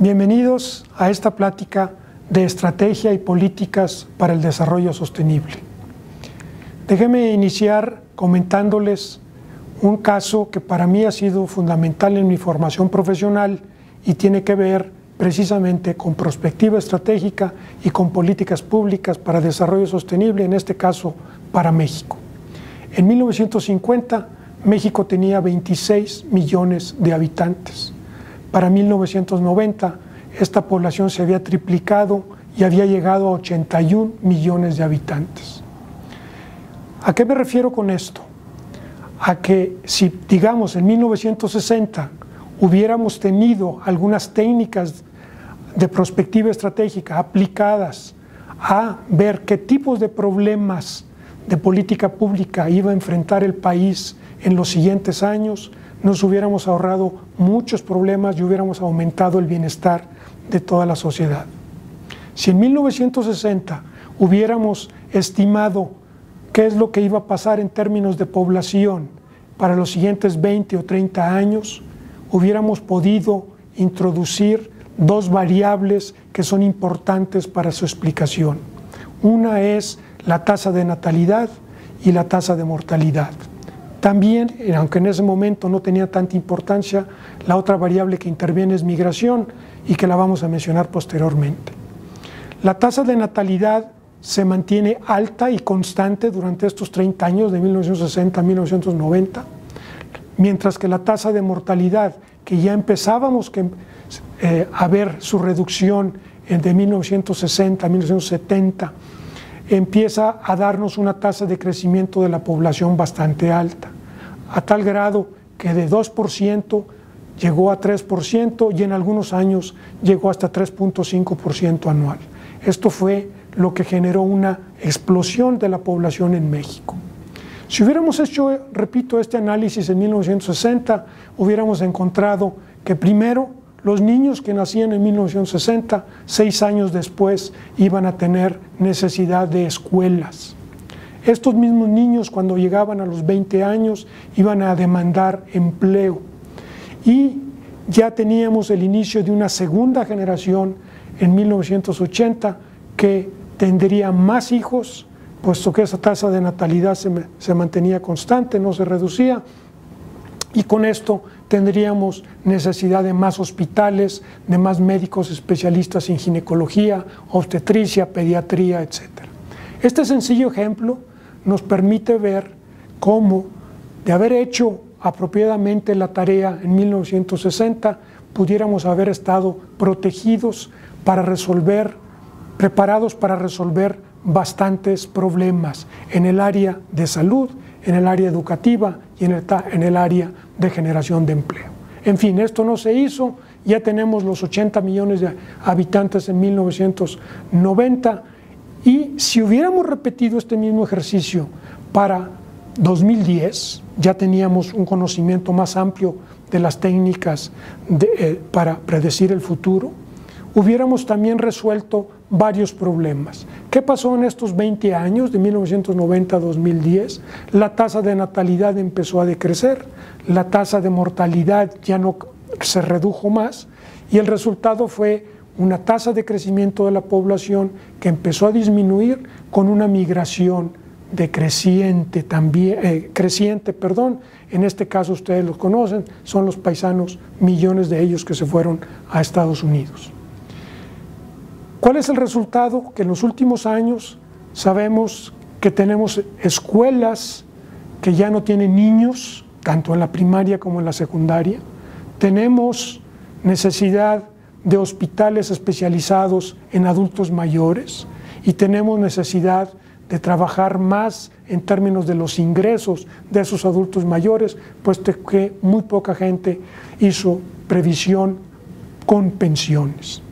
Bienvenidos a esta plática de estrategia y políticas para el desarrollo sostenible. Déjenme iniciar comentándoles un caso que para mí ha sido fundamental en mi formación profesional y tiene que ver precisamente con perspectiva estratégica y con políticas públicas para desarrollo sostenible, en este caso para México. En 1950, México tenía 26 millones de habitantes. Para 1990, esta población se había triplicado y había llegado a 81 millones de habitantes. ¿A qué me refiero con esto? A que si, digamos, en 1960 hubiéramos tenido algunas técnicas de perspectiva estratégica aplicadas a ver qué tipos de problemas de política pública iba a enfrentar el país en los siguientes años, nos hubiéramos ahorrado muchos problemas y hubiéramos aumentado el bienestar de toda la sociedad. Si en 1960 hubiéramos estimado qué es lo que iba a pasar en términos de población para los siguientes 20 o 30 años, hubiéramos podido introducir dos variables que son importantes para su explicación. Una es la tasa de natalidad y la tasa de mortalidad. También, aunque en ese momento no tenía tanta importancia, la otra variable que interviene es migración y que la vamos a mencionar posteriormente. La tasa de natalidad se mantiene alta y constante durante estos 30 años, de 1960 a 1990, mientras que la tasa de mortalidad, que ya empezábamos a ver su reducción de 1960 a 1970, empieza a darnos una tasa de crecimiento de la población bastante alta, a tal grado que de 2% llegó a 3% y en algunos años llegó hasta 3.5% anual. Esto fue lo que generó una explosión de la población en México. Si hubiéramos hecho, repito, este análisis en 1960, hubiéramos encontrado que primero los niños que nacían en 1960, 6 años después, iban a tener necesidad de escuelas. Estos mismos niños, cuando llegaban a los 20 años, iban a demandar empleo. Y ya teníamos el inicio de una segunda generación en 1980 que tendría más hijos, puesto que esa tasa de natalidad se mantenía constante, no se reducía. Y con esto tendríamos necesidad de más hospitales, de más médicos especialistas en ginecología, obstetricia, pediatría, etc. Este sencillo ejemplo nos permite ver cómo, de haber hecho apropiadamente la tarea en 1960, pudiéramos haber estado protegidos para resolver, preparados para resolver bastantes problemas en el área de salud, en el área educativa y en el área de generación de empleo. En fin, esto no se hizo, ya tenemos los 80 millones de habitantes en 1990 y si hubiéramos repetido este mismo ejercicio para 2010, ya teníamos un conocimiento más amplio de las técnicas para predecir el futuro, hubiéramos también resuelto varios problemas. ¿Qué pasó en estos 20 años, de 1990 a 2010? La tasa de natalidad empezó a decrecer, la tasa de mortalidad ya no se redujo más y el resultado fue una tasa de crecimiento de la población que empezó a disminuir con una migración creciente, en este caso ustedes los conocen, son los paisanos, millones de ellos que se fueron a Estados Unidos. ¿Cuál es el resultado? Que en los últimos años sabemos que tenemos escuelas que ya no tienen niños, tanto en la primaria como en la secundaria. Tenemos necesidad de hospitales especializados en adultos mayores y tenemos necesidad de trabajar más en términos de los ingresos de esos adultos mayores, puesto que muy poca gente hizo previsión con pensiones.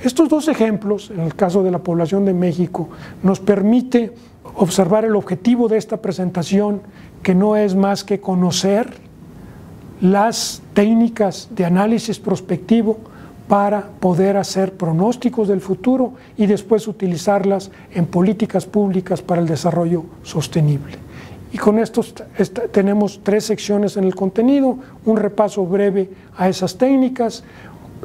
Estos dos ejemplos, en el caso de la población de México, nos permite observar el objetivo de esta presentación, que no es más que conocer las técnicas de análisis prospectivo para poder hacer pronósticos del futuro y después utilizarlas en políticas públicas para el desarrollo sostenible. Y con esto tenemos 3 secciones en el contenido, un repaso breve a esas técnicas,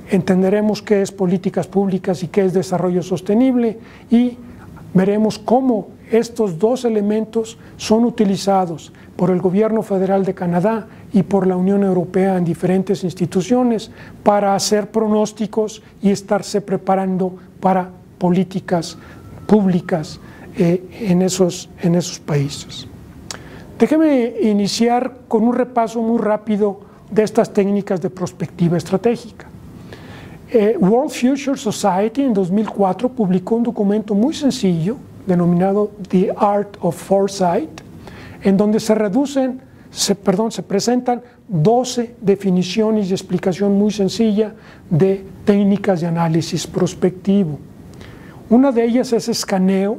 entenderemos qué es políticas públicas y qué es desarrollo sostenible, y veremos cómo estos dos elementos son utilizados por el Gobierno Federal de Canadá y por la Unión Europea en diferentes instituciones para hacer pronósticos y estarse preparando para políticas públicas en esos países. Déjeme iniciar con un repaso muy rápido de estas técnicas de prospectiva estratégica. World Future Society en 2004 publicó un documento muy sencillo denominado The Art of Foresight, en donde se presentan 12 definiciones y explicación muy sencilla de técnicas de análisis prospectivo. Una de ellas es escaneo,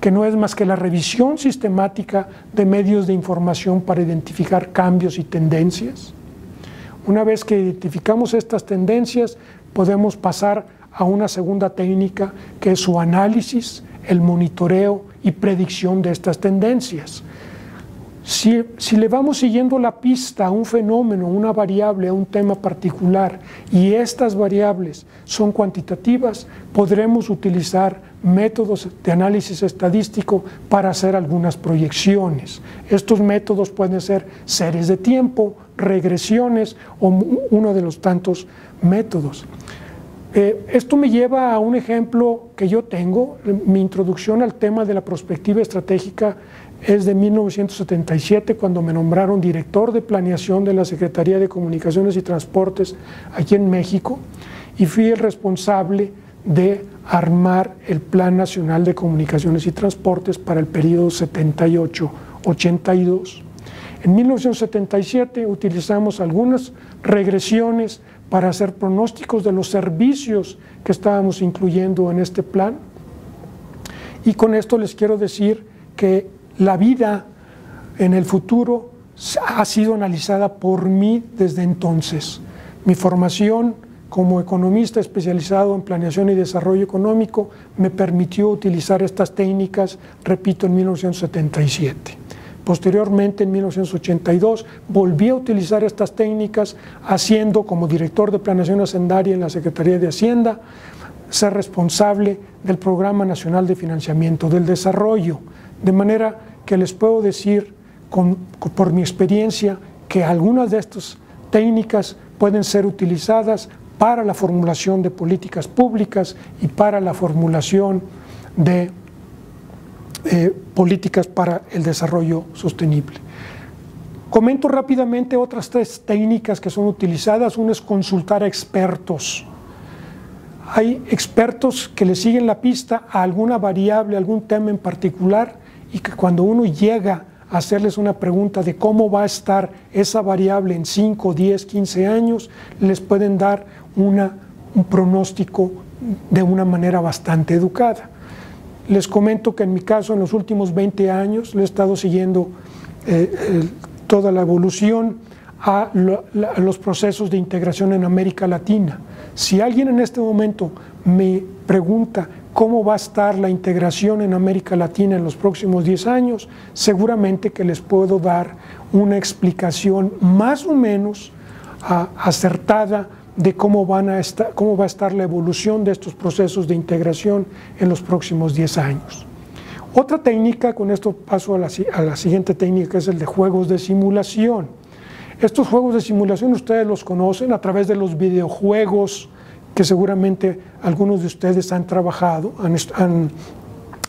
que no es más que la revisión sistemática de medios de información para identificar cambios y tendencias. Una vez que identificamos estas tendencias, podemos pasar a una segunda técnica, que es su análisis, el monitoreo y predicción de estas tendencias. Si le vamos siguiendo la pista a un fenómeno, una variable, a un tema particular, y estas variables son cuantitativas, podremos utilizar métodos de análisis estadístico para hacer algunas proyecciones. Estos métodos pueden ser series de tiempo, regresiones o uno de los tantos métodos. Esto me lleva a un ejemplo que yo tengo. Mi introducción al tema de la prospectiva estratégica es de 1977, cuando me nombraron director de planeación de la Secretaría de Comunicaciones y Transportes aquí en México, y fui el responsable de armar el Plan Nacional de Comunicaciones y Transportes para el periodo 78-82. En 1977 utilizamos algunas regresiones para hacer pronósticos de los servicios que estábamos incluyendo en este plan, y con esto les quiero decir que la vida en el futuro ha sido analizada por mí desde entonces. Mi formación como economista especializado en planeación y desarrollo económico me permitió utilizar estas técnicas, repito, en 1977. Posteriormente, en 1982, volví a utilizar estas técnicas, haciendo como director de planeación hacendaria en la Secretaría de Hacienda, ser responsable del Programa Nacional de Financiamiento del Desarrollo. De manera que les puedo decir por mi experiencia que algunas de estas técnicas pueden ser utilizadas para la formulación de políticas públicas y para la formulación de políticas para el desarrollo sostenible. Comento rápidamente otras tres técnicas que son utilizadas. Una es consultar a expertos. Hay expertos que le siguen la pista a alguna variable, a algún tema en particular, y que cuando uno llega a hacerles una pregunta de cómo va a estar esa variable en 5, 10, 15 años, les pueden dar un pronóstico de una manera bastante educada. Les comento que en mi caso, en los últimos 20 años, le he estado siguiendo toda la evolución a los procesos de integración en América Latina. Si alguien en este momento me pregunta cómo va a estar la integración en América Latina en los próximos 10 años, seguramente que les puedo dar una explicación más o menos acertada de cómo va a estar la evolución de estos procesos de integración en los próximos 10 años. Otra técnica, con esto paso a la siguiente técnica, es el de juegos de simulación. Estos juegos de simulación ustedes los conocen a través de los videojuegos que seguramente algunos de ustedes han trabajado,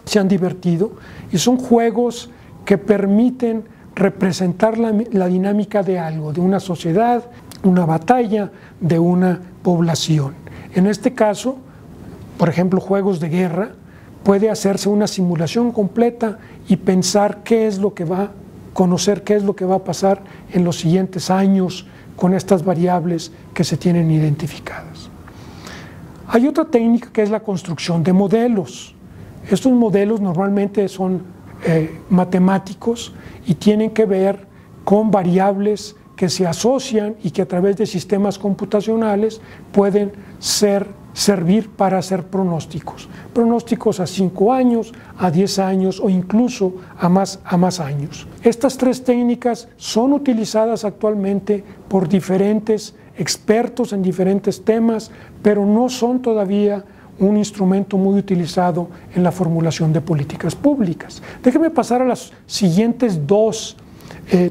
se han divertido, y son juegos que permiten representar la dinámica de algo, de una sociedad, una batalla, de una población. En este caso, por ejemplo, juegos de guerra, puede hacerse una simulación completa y pensar qué es lo que va a conocer, qué es lo que va a pasar en los siguientes años con estas variables que se tienen identificadas. Hay otra técnica que es la construcción de modelos. Estos modelos normalmente son matemáticos y tienen que ver con variables que se asocian y que a través de sistemas computacionales pueden servir para hacer pronósticos. Pronósticos a 5 años, a 10 años o incluso a más años. Estas tres técnicas son utilizadas actualmente por diferentes expertos en diferentes temas, pero no son todavía un instrumento muy utilizado en la formulación de políticas públicas. Déjenme pasar a las siguientes dos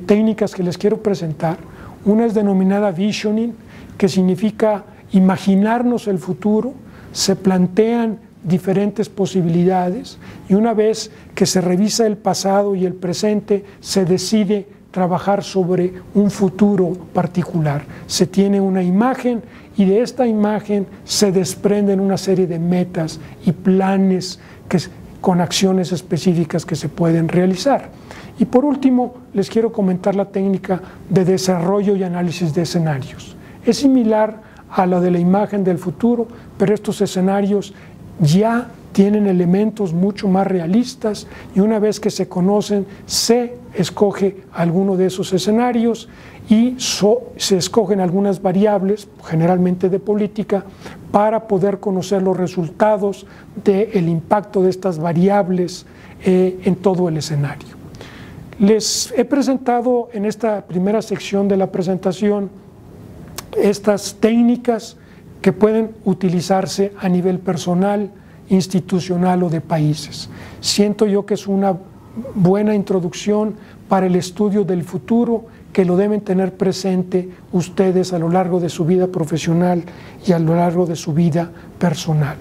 técnicas que les quiero presentar. Una es denominada visioning, que significa imaginarnos el futuro, se plantean diferentes posibilidades y una vez que se revisa el pasado y el presente, se decide trabajar sobre un futuro particular. Se tiene una imagen y de esta imagen se desprenden una serie de metas y planes con acciones específicas que se pueden realizar. Y por último, les quiero comentar la técnica de desarrollo y análisis de escenarios. Es similar a la de la imagen del futuro, pero estos escenarios ya tienen elementos mucho más realistas y una vez que se conocen, se escoge alguno de esos escenarios y se escogen algunas variables, generalmente de política, para poder conocer los resultados del impacto de estas variables en todo el escenario. Les he presentado en esta primera sección de la presentación estas técnicas que pueden utilizarse a nivel personal, institucional o de países. Siento yo que es una buena introducción para el estudio del futuro que lo deben tener presente ustedes a lo largo de su vida profesional y a lo largo de su vida personal.